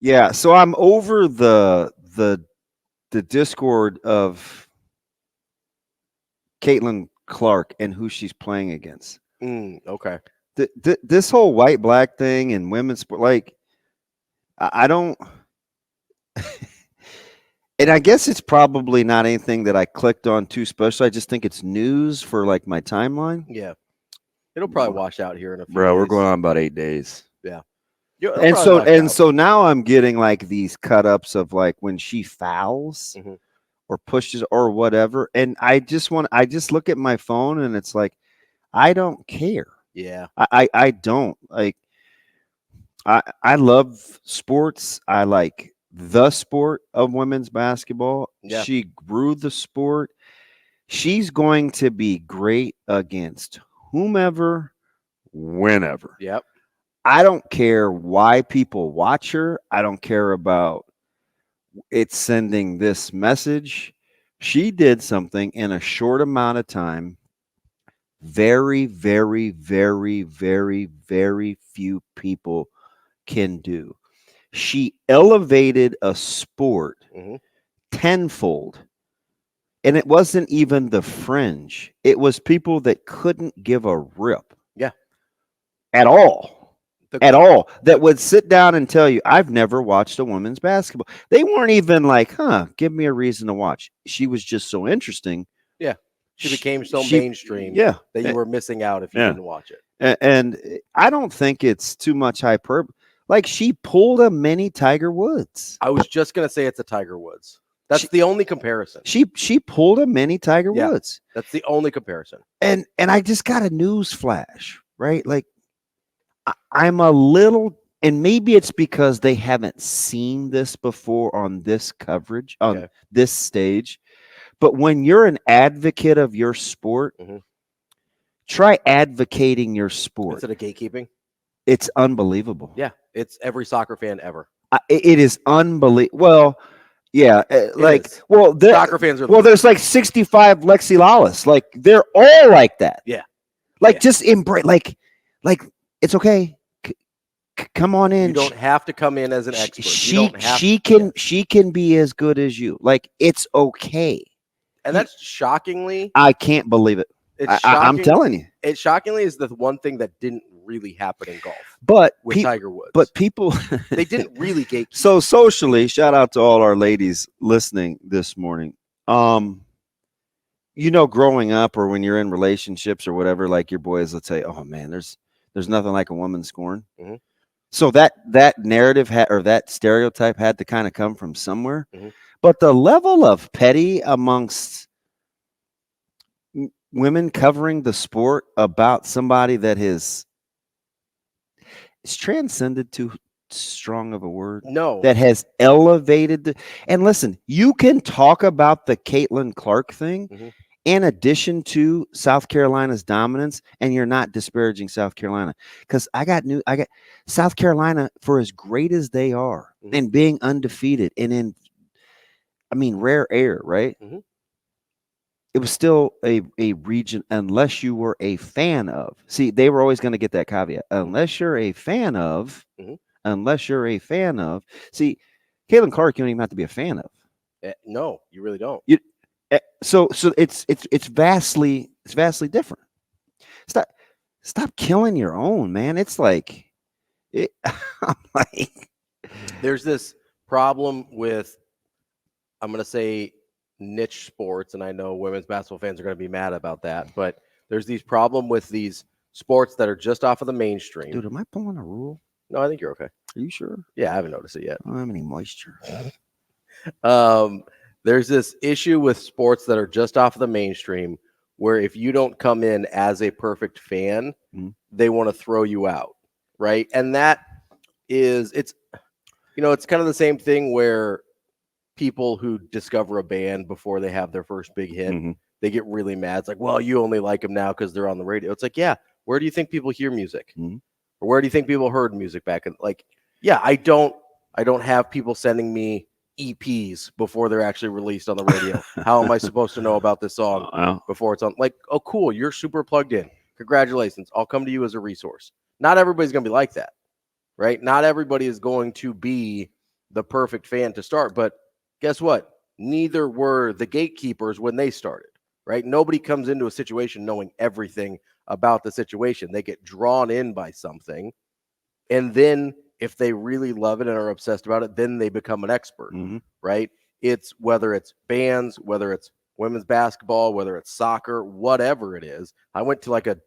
Yeah, so I'm over the discord of Caitlin Clark and who she's playing against. Okay. This whole white black thing and women's sport, like I don't, and I guess it's probably not anything that I clicked on too special. I just think it's news for like my timeline. Yeah. It'll probably wash out here in a few Bro, we're days. going on about 8 days. Yeah. It'll And probably so wash and out. so now I'm getting like these cut ups of like when she fouls Mhm. or pushes or whatever. And I just look at my phone and it's like, I don't care. Yeah. I don't like I love sports. I like the sport of women's basketball. Yeah. She grew the sport. She's going to be great against whomever, whenever. Yep. I don't care why people watch her. I don't care about it sending this message. She did something in a short amount of time. Very, very, very, very, very few people can do. She elevated a sport Mhm. tenfold. And it wasn't even the fringe. It was people that couldn't give a rip Yeah. at all. The- At all. That would sit down and tell you, I've never watched a women's basketball. They weren't even like, give me a reason to watch. She was just so interesting. Yeah. She became so she- mainstream Yeah. that you were missing out if you Yeah. didn't watch it. And I don't think it's too much hyperbole. Like she pulled a mini Tiger Woods. I was just gonna say it's a Tiger Woods. That's the only comparison. She pulled a mini Tiger Yeah. Woods. That's the only comparison. And I just got a news flash, right? Like I'm a little, and maybe it's because they haven't seen this before on this coverage, on this stage. But when you're an advocate of your sport, try advocating your sport. Instead of gatekeeping. It's unbelievable. Yeah, it's every soccer fan ever. It is unbelievable. Well, yeah, like is. soccer fans are. There's like 65 Lexi Lawless. Like they're all like that. Yeah. Like just embrace. Like it's okay. Come on in. You don't have to come in as an expert. She can be as good as you. Like it's okay. And that's shockingly. I can't believe it. I'm telling you. It shockingly is the one thing that didn't really happen in golf. But with Tiger Woods. But people they didn't really gatekeep. So socially, shout out to all our ladies listening this morning. Growing up or when you're in relationships or whatever, like your boys would say, "Oh man, there's nothing like a woman scoring." Mm-hmm. So that narrative or that stereotype had to kind of come from somewhere. Mm-hmm. But the level of petty amongst women covering the sport about somebody that is transcended too strong of a word. No. That has elevated and listen, you can talk about the Caitlin Clark thing in addition to South Carolina's dominance, and you're not disparaging South Carolina. Because I got South Carolina, for as great as they are and being undefeated and in rare air, right? It was still a region, unless you were a fan of. See, they were always going to get that caveat. Unless you're a fan of, see, Caitlin Clark, you don't even have to be a fan of. No, you really don't. So it's vastly different. Stop killing your own, man. It's like, I'm like, there's this problem with, I'm going to say, niche sports, and I know women's basketball fans are going to be mad about that, but there's these problem with these sports that are just off of the mainstream. Dude, am I pulling a rule? No, I think you're okay. Are you sure? Yeah, I haven't noticed it yet. I don't have any moisture. There's this issue with sports that are just off of the mainstream where if you don't come in as a perfect fan, they want to throw you out, right? And that is, it's kind of the same thing where people who discover a band before they have their first big hit, they get really mad. It's like, well, you only like them now because they're on the radio. It's like, yeah, where do you think people hear music? Or where do you think people heard music back in? Like, yeah, I don't have people sending me EPs before they're actually released on the radio. How am I supposed to know about this song before it's on? Like, oh, cool, you're super plugged in. Congratulations. I'll come to you as a resource. Not everybody's going to be like that, right? Not everybody is going to be the perfect fan to start. But guess what? Neither were the gatekeepers when they started, right? Nobody comes into a situation knowing everything about the situation. They get drawn in by something. And then if they really love it and are obsessed about it, then they become an expert, right? It's whether it's bands, whether it's women's basketball, whether it's soccer, whatever it is. I went to like a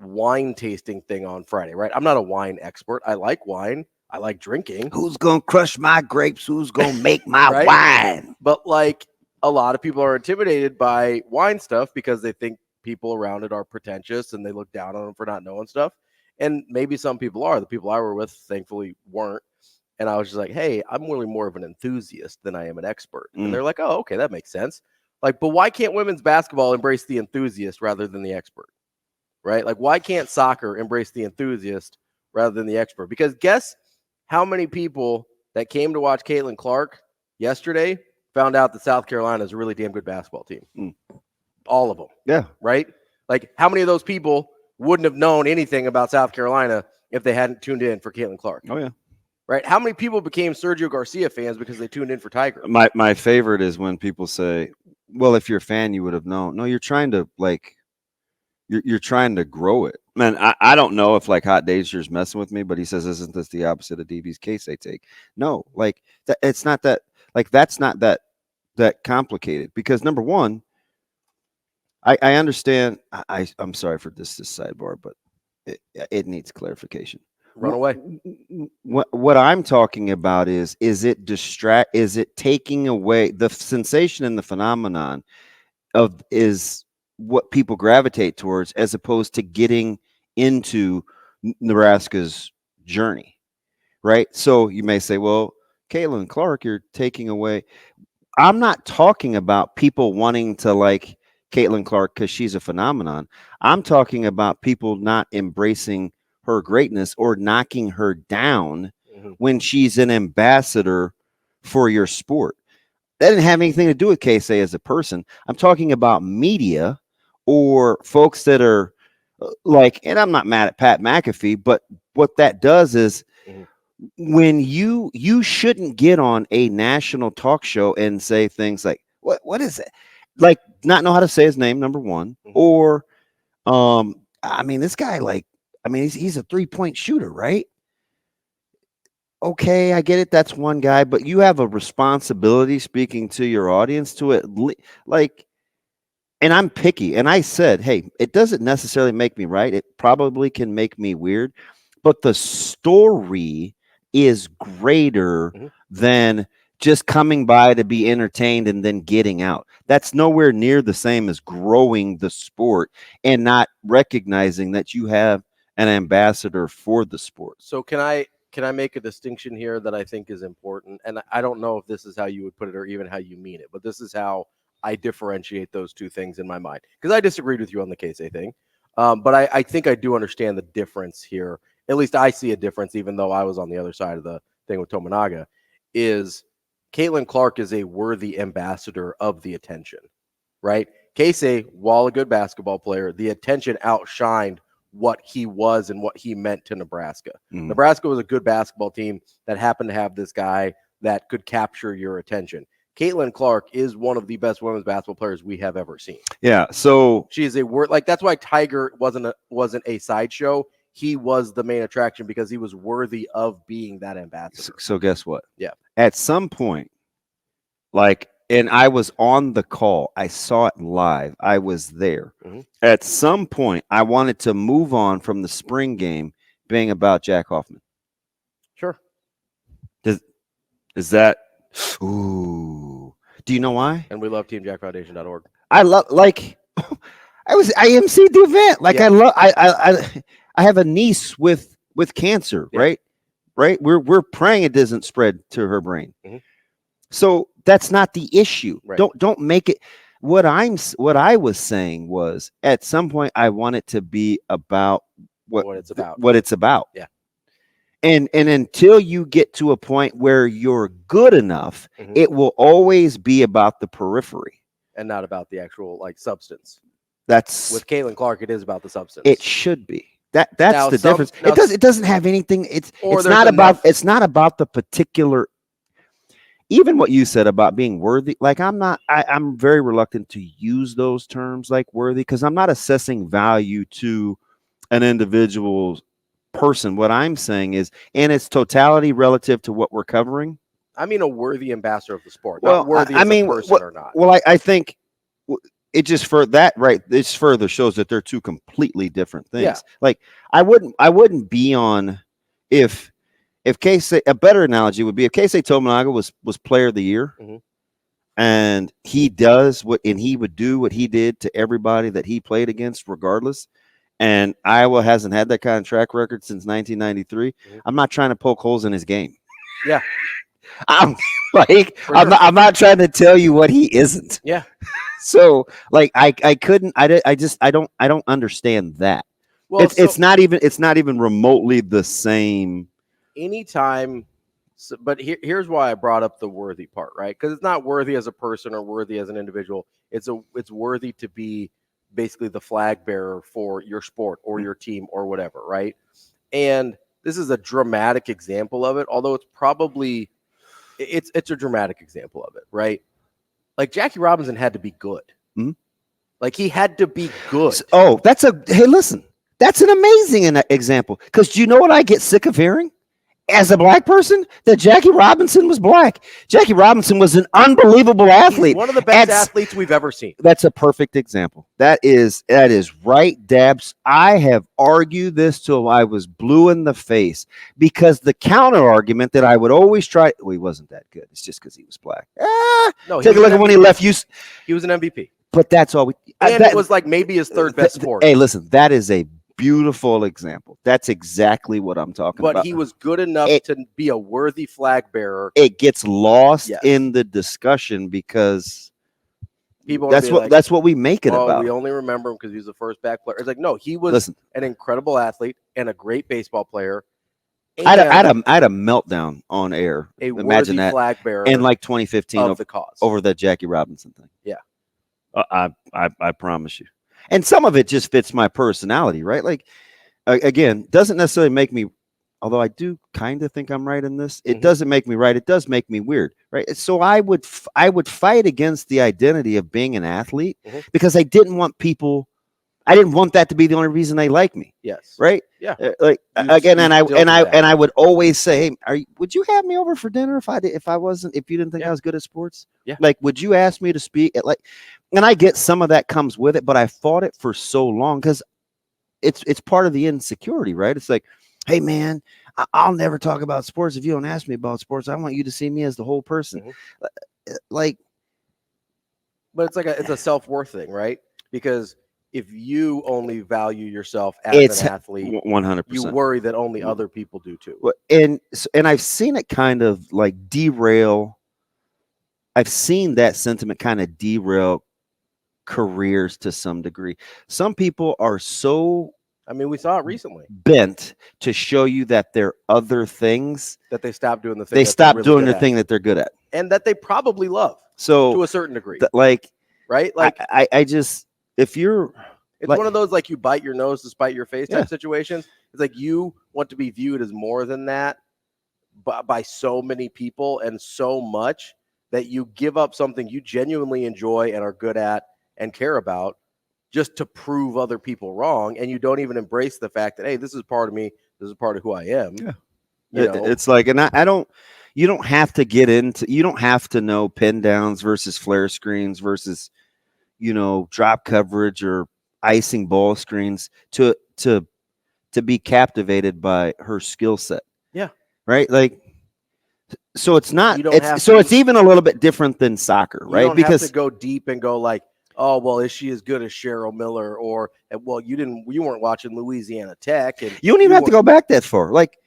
wine tasting thing on Friday, right? I'm not a wine expert. I like wine. I like drinking. Who's going to crush my grapes? Who's going to make my right? wine? But like a lot of people are intimidated by wine stuff because they think people around it are pretentious and they look down on them for not knowing stuff. And maybe some people are. The people I were with, thankfully, weren't. And I was just like, hey, I'm really more of an enthusiast than I am an expert. And they're like, oh, okay, that makes sense. Like, but why can't women's basketball embrace the enthusiast rather than the expert? Right? Like, why can't soccer embrace the enthusiast rather than the expert? Because guess how many people that came to watch Caitlin Clark yesterday found out that South Carolina is a really damn good basketball team? All of them. Yeah. Right? Like, how many of those people wouldn't have known anything about South Carolina if they hadn't tuned in for Caitlin Clark? Oh, yeah. Right? How many people became Sergio Garcia fans because they tuned in for Tiger? My favorite is when people say, well, if you're a fan, you would have known. No, you're trying to you're trying to grow it. Man, I don't know if like Hot Dazier's messing with me, but he says, isn't this the opposite of DB's case they take? No, like that, it's not that, like that's not that complicated, because number one, I understand. I'm sorry for this sidebar, but it needs clarification. Run away. What I'm talking about is it taking away the sensation and the phenomenon of is what people gravitate towards, as opposed to getting into Nebraska's journey, right? So you may say, well, Caitlin Clark, you're taking away. I'm not talking about people wanting to like Caitlin Clark because she's a phenomenon. I'm talking about people not embracing her greatness or knocking her down when she's an ambassador for your sport. That didn't have anything to do with Casey as a person. I'm talking about media or folks that are like, and I'm not mad at Pat McAfee, but what that does is when you shouldn't get on a national talk show and say things like, what is it? Like not know how to say his name, number one, or I mean, this guy, like, I mean, he's a 3-point shooter, right? Okay, I get it. That's one guy, but you have a responsibility speaking to your audience to it. Like, and I'm picky. And I said, hey, it doesn't necessarily make me right. It probably can make me weird, but the story is greater than just coming by to be entertained and then getting out. That's nowhere near the same as growing the sport and not recognizing that you have an ambassador for the sport. So can I make a distinction here that I think is important? And I don't know if this is how you would put it or even how you mean it, but this is how I differentiate those two things in my mind, because I disagreed with you on the Casey thing. But I think I do understand the difference here. At least I see a difference, even though I was on the other side of the thing with Tominaga, is Caitlin Clark is a worthy ambassador of the attention, right? Casey, while a good basketball player, the attention outshined what he was and what he meant to Nebraska. Nebraska was a good basketball team that happened to have this guy that could capture your attention. Caitlin Clark is one of the best women's basketball players we have ever seen. Yeah, so she is that's why Tiger wasn't a sideshow. He was the main attraction because he was worthy of being that ambassador. So guess what? Yeah. At some point, and I was on the call. I saw it live. I was there. At some point, I wanted to move on from the spring game being about Jack Hoffman. Sure. Is that? Ooh. Do you know why? And we love teamjackfoundation.org. I love, like, I emceed the event. Like, yeah. I have a niece with cancer, yeah. Right? We're praying it doesn't spread to her brain. So that's not the issue. Right. Don't make it. What I was saying was, at some point I want it to be about what it's about. Yeah. And until you get to a point where you're good enough, it will always be about the periphery and not about the actual substance. That's with Caitlin Clark. It is about the substance. It should be. That's the difference. It doesn't have anything. It's not about the particular even what you said about being worthy, like I'm very reluctant to use those terms like worthy, because I'm not assessing value to an individual person. What I'm saying is in its totality relative to what we're covering. I mean, a worthy ambassador of the sport, Well, not worthy as a person or not. Well, I think it just for that, right? This further shows that they're two completely different things. Yeah. Like I wouldn't be on if Casey, a better analogy would be if Casey Tominaga was player of the year, and he would do what he did to everybody that he played against, regardless. And Iowa hasn't had that kind of track record since 1993. I'm not trying to poke holes in his game. Yeah. I'm like, I'm not trying to tell you what he isn't. Yeah. So like, I don't understand that. Well, it's not even remotely the same. Anytime. But here's why I brought up the worthy part, right? Because it's not worthy as a person or worthy as an individual. It's worthy to be basically the flag bearer for your sport or your team or whatever, right? And this is a dramatic example of it, although it's a dramatic example of it, right? Like Jackie Robinson had to be good. Like he had to be good. Oh, hey, listen, that's an amazing example, because do you know what I get sick of hearing? As a black person, that Jackie Robinson was black. Jackie Robinson was an unbelievable athlete. He's one of the best athletes we've ever seen. That's a perfect example. That is right, Dabs. I have argued this till I was blue in the face, because the counter argument that I would always try, well, he wasn't that good. It's just because he was black. No, take a look at when he left. He was an MVP. But that's all it was like maybe his third best sport. Hey, listen, that is a beautiful example. That's exactly what I'm talking about. But he was good enough to be a worthy flag bearer. It gets lost in the discussion because that's what we make it about. We only remember him because he was the first black player. It's like, no, he was an incredible athlete and a great baseball player. I had a meltdown on air. Imagine that flag bearer in like 2015 of the cause over the Jackie Robinson thing. Yeah, I promise you. And some of it just fits my personality, right? Like, again, doesn't necessarily make me, although I do kind of think I'm right in this, it doesn't make me right. It does make me weird, right? So I would fight against the identity of being an athlete because I didn't want that to be the only reason they like me. Yes. Right? Yeah. I would always say, hey, would you have me over for dinner if you didn't think I was good at sports? Yeah. Like, would you ask me to speak at and I get some of that comes with it, but I fought it for so long because it's part of the insecurity, right? It's like, hey man, I'll never talk about sports if you don't ask me about sports. I want you to see me as the whole person. But it's it's a self-worth thing, right? Because if you only value yourself as an athlete, 100%, you worry that only other people do too. And I've seen it kind of like derail. I've seen that sentiment kind of derail careers to some degree. Some people are so, we saw it recently, bent to show you that they're other things that they stop doing the thing. They stop doing the thing that they're good at, and that they probably love. So to a certain degree, right? Like I just, if you're, it's one of those like you bite your nose to spite your face type situations. It's like you want to be viewed as more than that by so many people and so much that you give up something you genuinely enjoy and are good at and care about just to prove other people wrong. And you don't even embrace the fact that, hey, this is part of me. This is part of who I am. Yeah. It's like, and you don't have to know pin downs versus flare screens versus, drop coverage or icing ball screens to be captivated by her skill set. Yeah. Right. Like, so it's not, it's even a little bit different than soccer, right? You don't have to go deep and go like, oh, well, is she as good as Cheryl Miller? Or, well, you weren't watching Louisiana Tech. And you don't even have to go back that far. Like,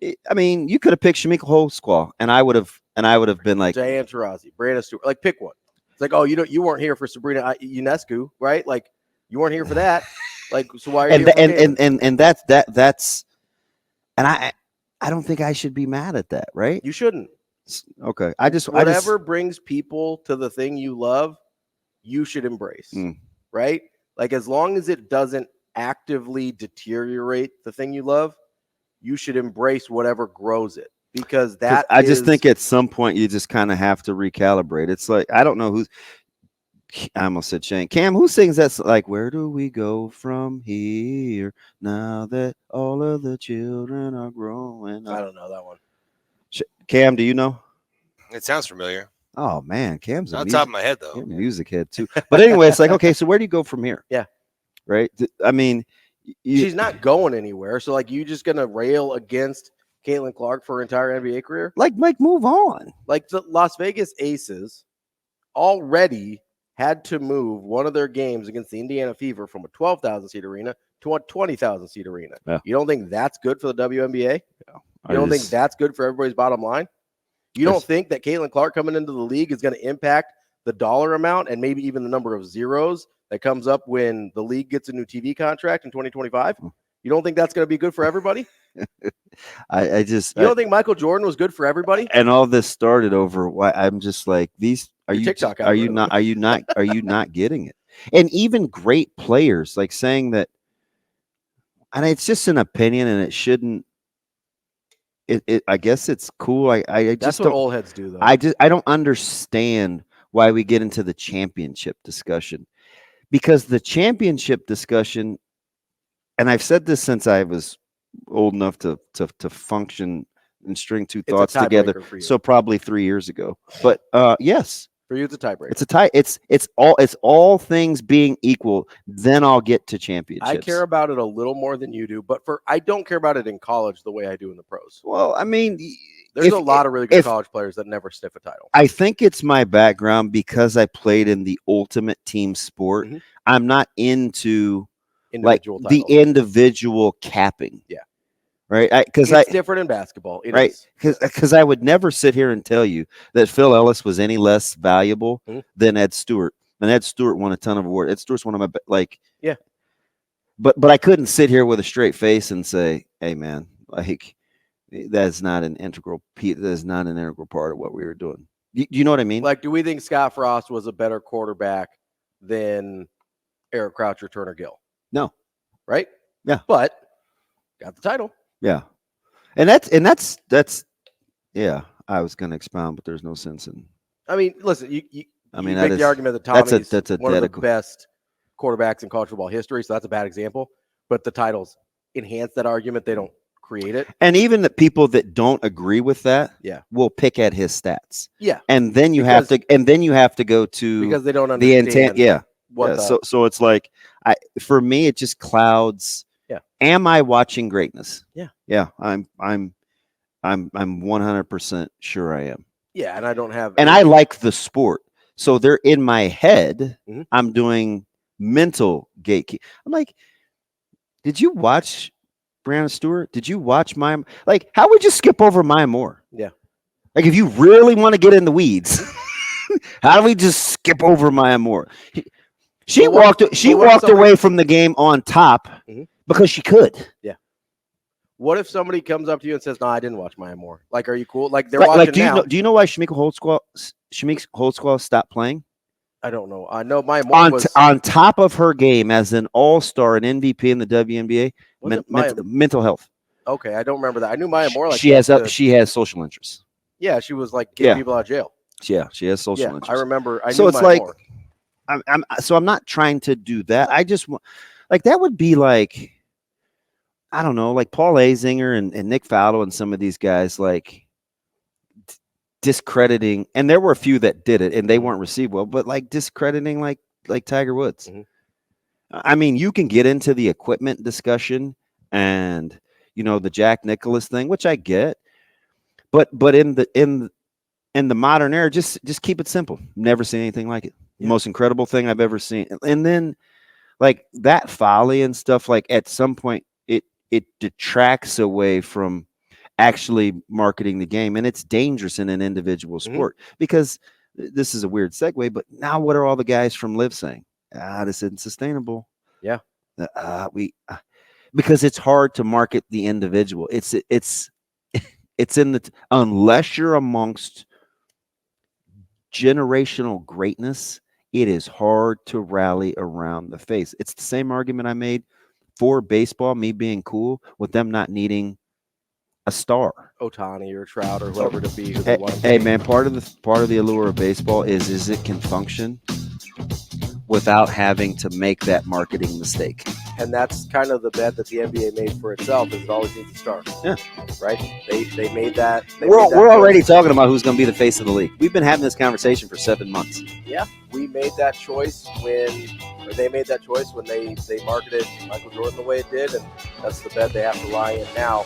you could have picked Shamika Holsquaw, and I would have been like Diane Taurasi, Brandon Stewart. Like, pick one. It's like, oh, you weren't here for Sabrina Ionescu, right? Like, you weren't here for that. Like, so why are you here? And that's and I don't think I should be mad at that, right? You shouldn't. Okay. Whatever brings people to the thing you love, you should embrace, right? Like, as long as it doesn't actively deteriorate the thing you love, you should embrace whatever grows it. because I just think at some point you just kind of have to recalibrate. It's like, I don't know who's, I almost said Shane. Cam, who sings that? Like, where do we go from here now that all of the children are growing up? I don't know that one. Cam, do you know? It sounds familiar. Oh man, Cam's Not on top of my head though. music head too. But anyway, it's like, okay, so where do you go from here? Yeah. Right. I mean, she's not going anywhere. So like, you just gonna rail against Caitlin Clark for her entire NBA career? Like, move on. Like the Las Vegas Aces already had to move one of their games against the Indiana Fever from a 12,000 seat arena to a 20,000 seat arena. Yeah. You don't think that's good for the WNBA? Yeah. You don't think that's good for everybody's bottom line? You don't think that Caitlin Clark coming into the league is going to impact the dollar amount and maybe even the number of zeros that comes up when the league gets a new TV contract in 2025? You don't think that's going to be good for everybody? I just, you don't think Michael Jordan was good for everybody? And all this started over why I'm just like, these are you TikTok are you not getting it? And even great players like saying that, and it's just an opinion and it shouldn't. I guess it's cool. I just that's what old heads do though. I don't understand why we get into the championship discussion, because the championship discussion, and I've said this since I was old enough to function and string two thoughts together. So probably 3 years ago. But yes. For you, it's a tiebreaker. It's a tie. It's all things being equal. Then I'll get to championships. I care about it a little more than you do, but I don't care about it in college the way I do in the pros. Well, I mean, there's a lot of really good college players that never sniff a title. I think it's my background because I played in the ultimate team sport. Mm-hmm. I'm not into individual titles. The individual capping. Yeah. Right, because it's different in basketball, because I would never sit here and tell you that Phil Ellis was any less valuable than Ed Stewart. And Ed Stewart won a ton of awards. Ed Stewart's one of my yeah. But I couldn't sit here with a straight face and say, "Hey, man, like that's not an integral part of what we were doing." You know what I mean? Like, do we think Scott Frost was a better quarterback than Eric Crouch or Turner Gill? No, right? Yeah, but got the title. Yeah, and that's yeah. I was going to expound, but there's no sense in. I mean, listen, you make the argument that Tommy's that's one of the best quarterbacks in college football history, so that's a bad example. But the titles enhance that argument; they don't create it. And even the people that don't agree with that, will pick at his stats. Yeah, and then you have to go to because they don't understand the intent. Yeah, so it's like for me, it just clouds. Yeah. Am I watching greatness? Yeah. Yeah. I'm 100% sure I am. Yeah, and I don't have. And I like the sport, so they're in my head. Mm-hmm. I'm doing mental gatekeep. I'm like, did you watch Brianna Stewart? Did you watch how would you skip over Maya Moore? Yeah. Like if you really want to get in the weeds, how do we just skip over Maya Moore? She walked away from the game on top. Mm-hmm. Because she could. Yeah. What if somebody comes up to you and says, "No, I didn't watch Maya Moore"? Like, are you cool? Like they're watching now. Do you know why Shamika Holdsclaw stopped playing? I don't know. I know Maya Moore was on top of her game as an all-star and MVP in the WNBA. Mental health. Okay, I don't remember that. I knew Maya Moore. Like she has social interests. Yeah, she was like getting people out of jail. Yeah, she has social interests. I remember. So it's like, I'm not trying to do that. I just want. Like that would be like, I don't know, like Paul Azinger and Nick Faldo and some of these guys like discrediting, and there were a few that did it and they weren't received well, but like discrediting like Tiger Woods. Mm-hmm. I mean, you can get into the equipment discussion and the Jack Nicklaus thing, which I get, but in the modern era, just keep it simple. Never seen anything like it. Yeah. Most incredible thing I've ever seen, and then. Like that folly and stuff, like at some point it detracts away from actually marketing the game. And it's dangerous in an individual sport because this is a weird segue, but now what are all the guys from Live saying? This isn't sustainable. Yeah. Because it's hard to market the individual. It's in unless you're amongst generational greatness, it is hard to rally around the face. It's the same argument I made for baseball, me being cool with them not needing a star. Ohtani or Trout or whoever to be. Who they Hey, want to hey be. man, part of the allure of baseball is it can function without having to make that marketing mistake. And that's kind of the bet that the NBA made for itself, is it always needs a star. Yeah. Right? They made that. We're already talking about who's going to be the face of the league. We've been having this conversation for 7 months. Yeah, we made that choice they made that choice when they marketed Michael Jordan the way it did, and that's the bet they have to lie in now.